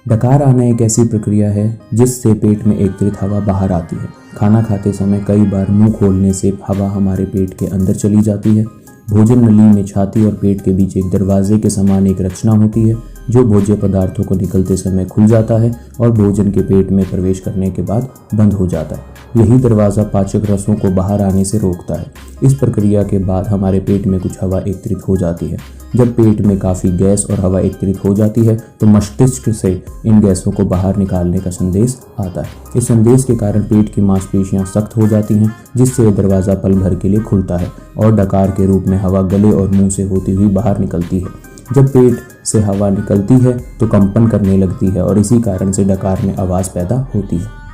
डकार आना एक ऐसी प्रक्रिया है जिससे पेट में एकत्रित हवा बाहर आती है। खाना खाते समय कई बार मुंह खोलने से हवा हमारे पेट के अंदर चली जाती है। भोजन नली में छाती और पेट के बीच एक दरवाजे के समान एक रचना होती है जो भोज्य पदार्थों को निकलते समय खुल जाता है और भोजन के पेट में प्रवेश करने के बाद बंद हो जाता है। यही दरवाज़ा पाचक रसों को बाहर आने से रोकता है। इस प्रक्रिया के बाद हमारे पेट में कुछ हवा एकत्रित हो जाती है। जब पेट में काफ़ी गैस और हवा एकत्रित हो जाती है तो मस्तिष्क से इन गैसों को बाहर निकालने का संदेश आता है। इस संदेश के कारण पेट की मांसपेशियां सख्त हो जाती हैं, जिससे दरवाज़ा पल भर के लिए खुलता है और डकार के रूप में हवा गले और मुंह से होती हुई बाहर निकलती है। जब पेट से हवा निकलती है तो कंपन करने लगती है और इसी कारण से डकार में आवाज़ पैदा होती है।